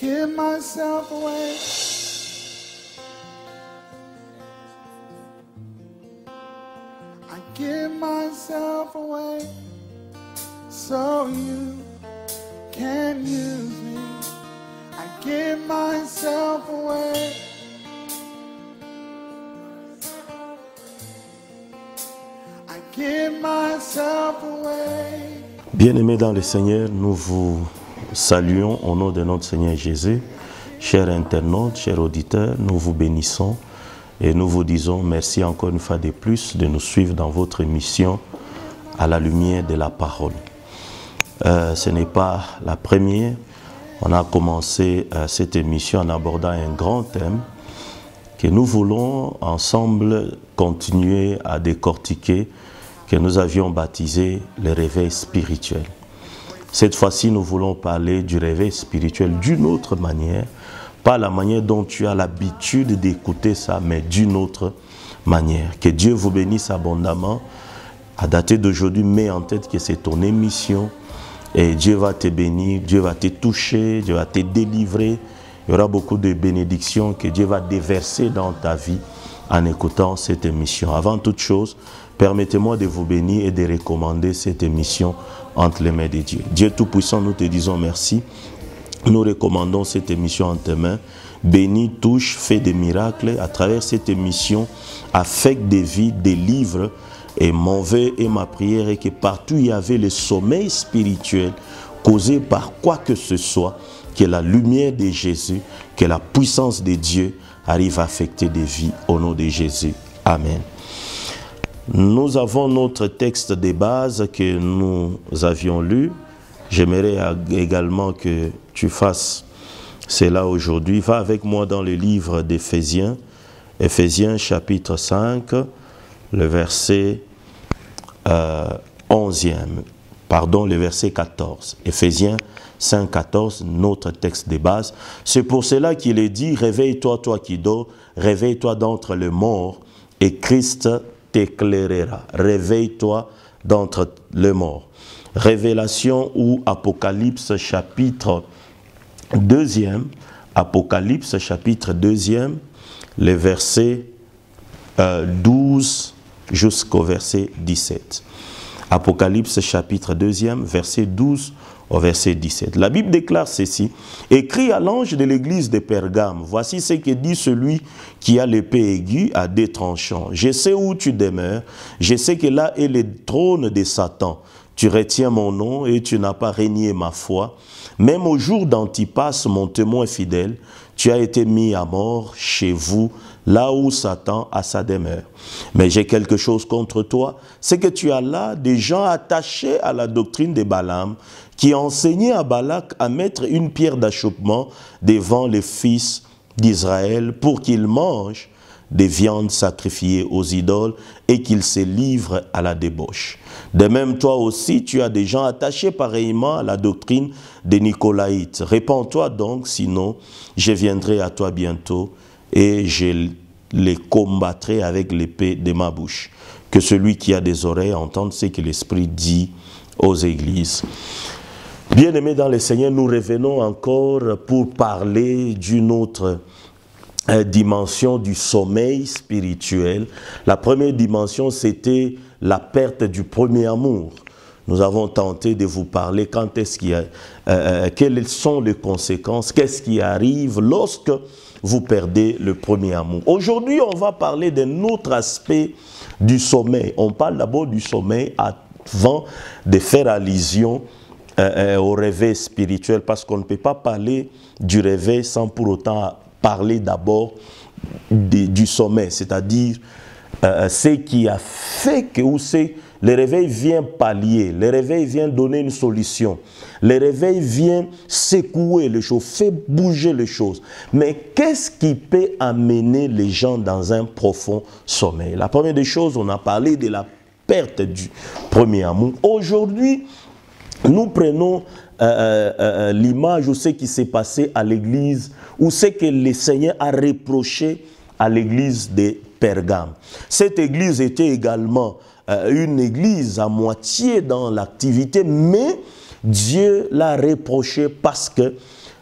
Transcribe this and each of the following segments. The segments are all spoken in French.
give myself away. I give myself away so you can use me. I give myself away. I give myself away. Bien-aimés dans le Seigneur, nous vous saluons au nom de notre Seigneur Jésus. Chers internautes, chers auditeurs, nous vous bénissons et nous vous disons merci encore une fois de plus de nous suivre dans votre émission à la lumière de la parole. Ce n'est pas la première. On a commencé cette émission en abordant un grand thème que nous voulons ensemble continuer à décortiquer, que nous avions baptisé le réveil spirituel. Cette fois-ci, nous voulons parler du réveil spirituel d'une autre manière, pas la manière dont tu as l'habitude d'écouter ça, mais d'une autre manière. Que Dieu vous bénisse abondamment. À dater d'aujourd'hui, mets en tête que c'est ton émission et Dieu va te bénir, Dieu va te toucher, Dieu va te délivrer. Il y aura beaucoup de bénédictions que Dieu va déverser dans ta vie en écoutant cette émission. Avant toute chose, permettez-moi de vous bénir et de recommander cette émission entre les mains de Dieu. Dieu Tout-Puissant, nous te disons merci. Nous recommandons cette émission en tes mains. Bénis, touche, fais des miracles à travers cette émission, affecte des vies, délivre. Et mon vœu et ma prière est que partout il y avait le sommeil spirituel causé par quoi que ce soit, que la lumière de Jésus, que la puissance de Dieu arrive à affecter des vies au nom de Jésus. Amen. Nous avons notre texte de base que nous avions lu. J'aimerais également que tu fasses cela aujourd'hui. Va avec moi dans le livre d'Éphésiens, Éphésiens chapitre 5, le verset 11e, le verset 14. Éphésiens 5, 14, notre texte de base. C'est pour cela qu'il est dit, réveille-toi, toi qui dors, réveille-toi d'entre les morts, et Christ t'éclairera. Réveille-toi d'entre les morts. Révélation ou Apocalypse chapitre 2e, Apocalypse chapitre 2e, les versets 12 jusqu'au verset 17. Apocalypse chapitre 2e, verset 12 au verset 17. La Bible déclare ceci. Écrit à l'ange de l'église de Pergame, voici ce que dit celui qui a l'épée aiguë à deux tranchants. Je sais où tu demeures, je sais que là est le trône de Satan. Tu retiens mon nom et tu n'as pas renié ma foi. Même au jour d'Antipas, mon témoin fidèle, tu as été mis à mort chez vous, là où Satan a sa demeure. Mais j'ai quelque chose contre toi, c'est que tu as là des gens attachés à la doctrine de Balaam, qui enseignaient à Balak à mettre une pierre d'achoppement devant les fils d'Israël pour qu'ils mangent des viandes sacrifiées aux idoles et qu'ils se livrent à la débauche. De même, toi aussi, tu as des gens attachés pareillement à la doctrine des Nicolaïtes. Répands-toi donc, sinon je viendrai à toi bientôt et je les combattrai avec l'épée de ma bouche. Que celui qui a des oreilles entende ce que l'Esprit dit aux églises. Bien-aimés dans le Seigneur, nous revenons encore pour parler d'une autre dimension du sommeil spirituel. La première dimension, c'était la perte du premier amour. Nous avons tenté de vous parler quand est-ce qu'il y a, quelles sont les conséquences, qu'est-ce qui arrive lorsque vous perdez le premier amour. Aujourd'hui, on va parler d'un autre aspect du sommeil. On parle d'abord du sommeil avant de faire allusion au réveil spirituel, parce qu'on ne peut pas parler du réveil sans pour autant parler d'abord du sommeil, c'est-à-dire ce qui a fait que le réveil vient pallier, le réveil vient donner une solution, le réveil vient secouer les choses, fait bouger les choses. Mais qu'est-ce qui peut amener les gens dans un profond sommeil? La première des choses, on a parlé de la perte du premier amour. Aujourd'hui, nous prenons l'image de ce qui s'est passé à l'église, ou ce que le Seigneur a reproché à l'église de Pergame. Cette église était également une église à moitié dans l'activité, mais Dieu l'a reproché parce que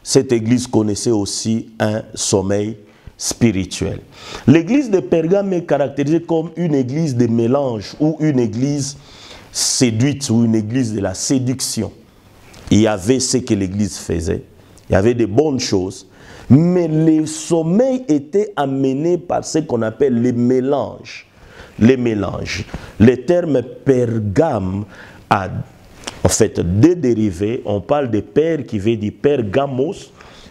cette église connaissait aussi un sommeil spirituel. L'église de Pergame est caractérisée comme une église de mélange ou une église séduite ou une église de la séduction. Il y avait ce que l'église faisait, il y avait de bonnes choses, mais le sommeil était amené par ce qu'on appelle les mélanges. Les mélanges. Le terme Pergame a en fait deux dérivés. On parle de père qui veut dire Pergamos,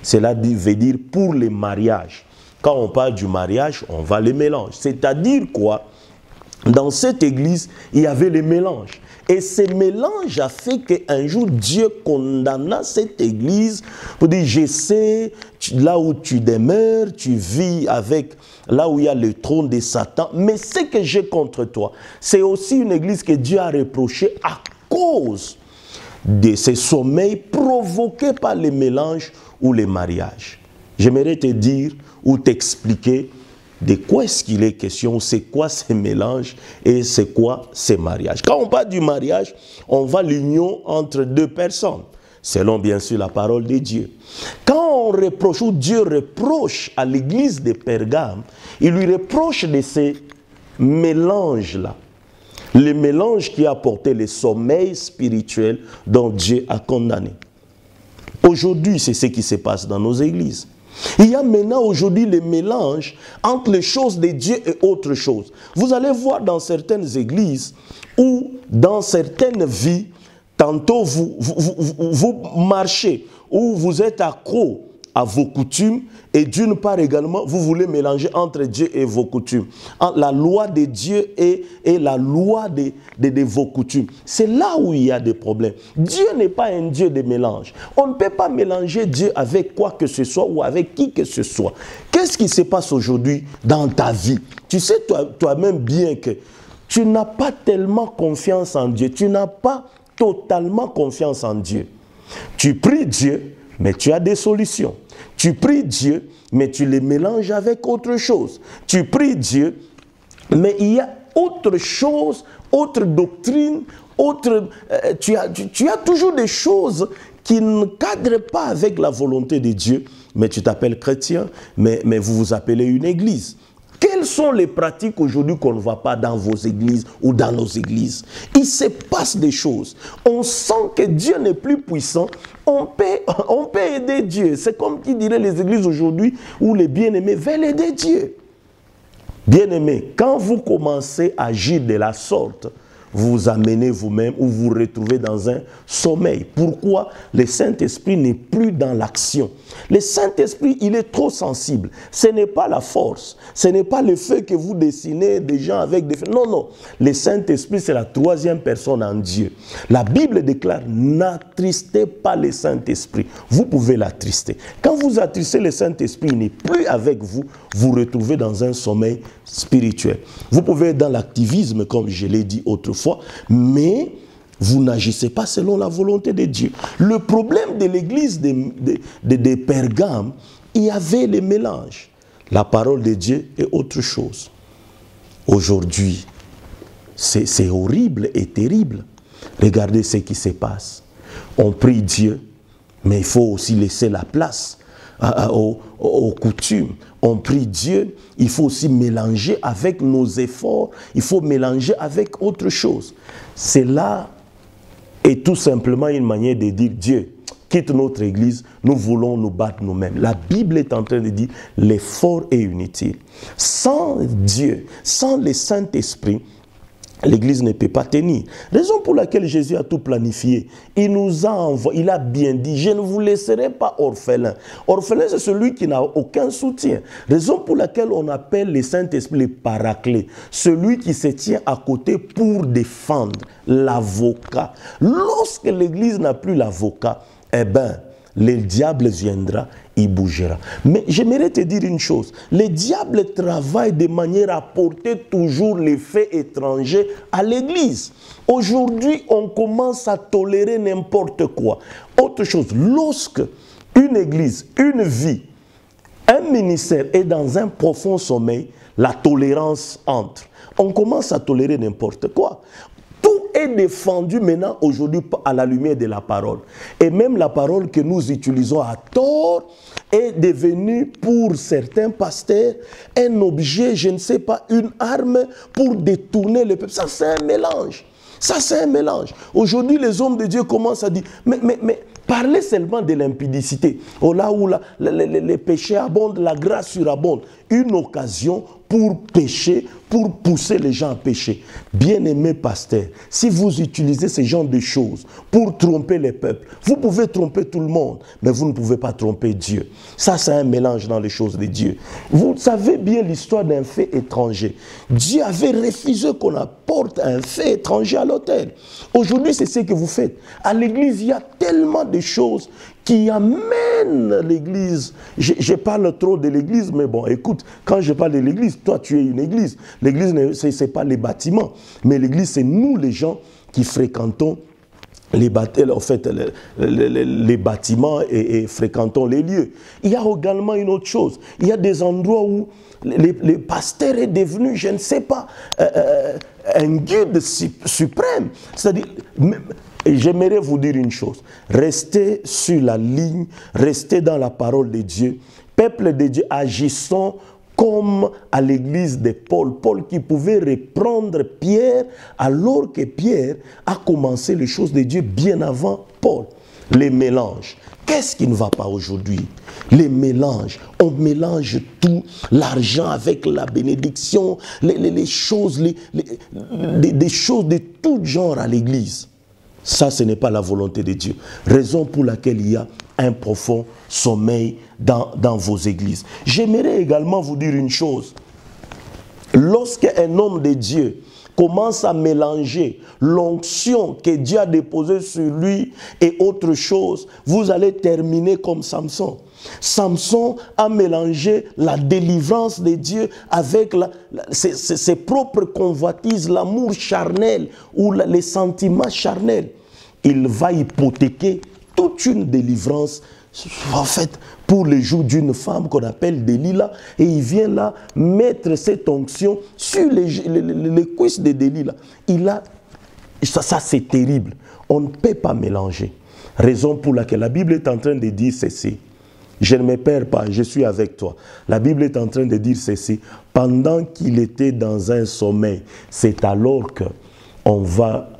cela veut dire pour les mariages. Quand on parle du mariage, on va les mélanger. C'est-à-dire quoi? Dans cette église, il y avait les mélanges. Et ce mélange a fait qu'un jour, Dieu condamna cette église pour dire, je sais, là où tu demeures, tu vis avec, là où il y a le trône de Satan, mais ce que j'ai contre toi, c'est aussi une église que Dieu a reproché à cause de ce sommeil provoqué par les mélanges ou les mariages. J'aimerais te dire ou t'expliquer de quoi est-ce qu'il est question, c'est quoi ces mélanges et c'est quoi ces mariages. Quand on parle du mariage, on voit l'union entre deux personnes, selon bien sûr la parole de Dieu. Quand on reproche, ou Dieu reproche à l'église de Pergame, il lui reproche de ces mélanges-là. Le mélange qui a apporté le sommeil spirituel dont Dieu a condamné. Aujourd'hui, c'est ce qui se passe dans nos églises. Il y a maintenant aujourd'hui le mélange entre les choses de Dieu et autre chose. Vous allez voir dans certaines églises ou dans certaines vies, tantôt vous marchez ou vous êtes accro à vos coutumes et d'une part également vous voulez mélanger entre Dieu et vos coutumes. Entre la loi de Dieu et la loi de vos coutumes. C'est là où il y a des problèmes. Dieu n'est pas un Dieu de mélange. On ne peut pas mélanger Dieu avec quoi que ce soit ou avec qui que ce soit. Qu'est-ce qui se passe aujourd'hui dans ta vie? Tu sais toi-même bien que tu n'as pas tellement confiance en Dieu. Tu n'as pas totalement confiance en Dieu. Tu pries Dieu, mais tu as des solutions. Tu pries Dieu, mais tu les mélanges avec autre chose. Tu pries Dieu, mais il y a autre chose, autre doctrine, tu as toujours des choses qui ne cadrent pas avec la volonté de Dieu, mais tu t'appelles chrétien, mais vous vous appelez une église. Quelles sont les pratiques aujourd'hui qu'on ne voit pas dans vos églises ou dans nos églises? Il se passe des choses. On sent que Dieu n'est plus puissant. On peut aider Dieu. C'est comme qui dirait les églises aujourd'hui où les bien-aimés veulent aider Dieu. Bien-aimés, quand vous commencez à agir de la sorte, vous vous amenez vous-même ou vous vous retrouvez dans un sommeil. Pourquoi? Le Saint-Esprit n'est plus dans l'action. Le Saint-Esprit, il est trop sensible. Ce n'est pas la force. Ce n'est pas le fait que vous dessinez des gens avec des feux. Non, non. Le Saint-Esprit, c'est la troisième personne en Dieu. La Bible déclare, n'attristez pas le Saint-Esprit. Vous pouvez l'attrister. Quand vous attristez le Saint-Esprit, il n'est plus avec vous. Vous retrouvez dans un sommeil spirituel. Vous pouvez être dans l'activisme, comme je l'ai dit autrefois, mais vous n'agissez pas selon la volonté de Dieu. Le problème de l'église de Pergame, il y avait les mélanges. La parole de Dieu est autre chose. Aujourd'hui, c'est horrible et terrible. Regardez ce qui se passe. On prie Dieu, mais il faut aussi laisser la place aux coutumes. On prie Dieu, il faut aussi mélanger avec nos efforts, il faut mélanger avec autre chose. C'est là est tout simplement une manière de dire Dieu, quitte notre église, nous voulons nous battre nous-mêmes. La Bible est en train de dire l'effort est inutile. Sans Dieu, sans le Saint-Esprit, l'église ne peut pas tenir. Raison pour laquelle Jésus a tout planifié. Il nous a envoyé, il a bien dit, je ne vous laisserai pas orphelin. Orphelin, c'est celui qui n'a aucun soutien. Raison pour laquelle on appelle le Saint-Esprit le paraclet. Celui qui se tient à côté pour défendre, l'avocat. Lorsque l'église n'a plus l'avocat, eh bien, le diable viendra, il bougera. Mais j'aimerais te dire une chose. Le diable travaille de manière à porter toujours les faits étrangers à l'église. Aujourd'hui, on commence à tolérer n'importe quoi. Autre chose, lorsque une église, une vie, un ministère est dans un profond sommeil, la tolérance entre. On commence à tolérer n'importe quoi. Tout est défendu maintenant aujourd'hui à la lumière de la parole. Et même la parole que nous utilisons à tort est devenue pour certains pasteurs un objet, je ne sais pas, une arme pour détourner le peuple. Ça, c'est un mélange. Ça, c'est un mélange. Aujourd'hui, les hommes de Dieu commencent à dire, mais parlez seulement de l'impudicité. Oh, là où les péchés abondent, la grâce surabonde. Une occasion pour pécher, pour pousser les gens à pécher. Bien-aimés pasteurs, si vous utilisez ce genre de choses pour tromper les peuples, vous pouvez tromper tout le monde, mais vous ne pouvez pas tromper Dieu. Ça, c'est un mélange dans les choses de Dieu. Vous savez bien l'histoire d'un fait étranger. Dieu avait refusé qu'on apporte un fait étranger à l'autel. Aujourd'hui, c'est ce que vous faites. À l'église, il y a tellement de choses qui amènent l'église. Je parle trop de l'église, mais bon, écoute, quand je parle de l'église, toi, tu es une église. L'église, ce n'est pas les bâtiments, mais l'église, c'est nous, les gens qui fréquentons les bâtiments et fréquentons les lieux. Il y a également une autre chose. Il y a des endroits où le pasteur est devenu, je ne sais pas, un guide suprême. C'est-à-dire, j'aimerais vous dire une chose. Restez sur la ligne, restez dans la parole de Dieu. Peuple de Dieu, agissons comme à l'église de Paul. Paul qui pouvait reprendre Pierre alors que Pierre a commencé les choses de Dieu bien avant Paul. Les mélanges. Qu'est-ce qui ne va pas aujourd'hui? Les mélanges. On mélange tout, l'argent avec la bénédiction, les choses, des choses de tout genre à l'église. Ça, ce n'est pas la volonté de Dieu. Raison pour laquelle il y a un profond sommeil dans vos églises. J'aimerais également vous dire une chose. Lorsqu'un homme de Dieu commence à mélanger l'onction que Dieu a déposée sur lui et autre chose, vous allez terminer comme Samson. Samson a mélangé la délivrance de Dieu avec ses propres convoitises, l'amour charnel ou les sentiments charnels. Il va hypothéquer toute une délivrance, en fait, pour les jours d'une femme qu'on appelle Delilah, et il vient là mettre cette onction sur les cuisses de Delilah. Ça c'est terrible. On ne peut pas mélanger. Raison pour laquelle la Bible est en train de dire ceci. Je ne me perds pas, je suis avec toi. La Bible est en train de dire ceci. Pendant qu'il était dans un sommeil, c'est alors qu'on va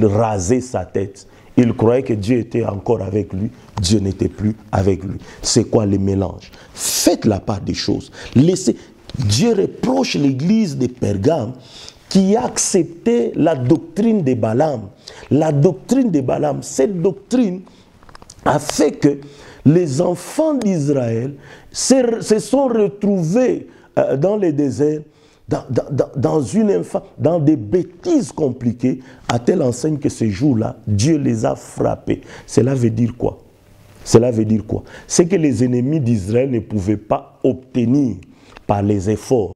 raser sa tête. Il croyait que Dieu était encore avec lui. Dieu n'était plus avec lui. C'est quoi le mélange? Faites la part des choses. Dieu reproche l'église de Pergame qui a accepté la doctrine de Balaam. La doctrine de Balaam, cette doctrine a fait que les enfants d'Israël se sont retrouvés dans le désert, dans des bêtises compliquées, à telle enseigne que ce jour-là, Dieu les a frappés. Cela veut dire quoi? Cela veut dire quoi? C'est que les ennemis d'Israël ne pouvaient pas obtenir par les efforts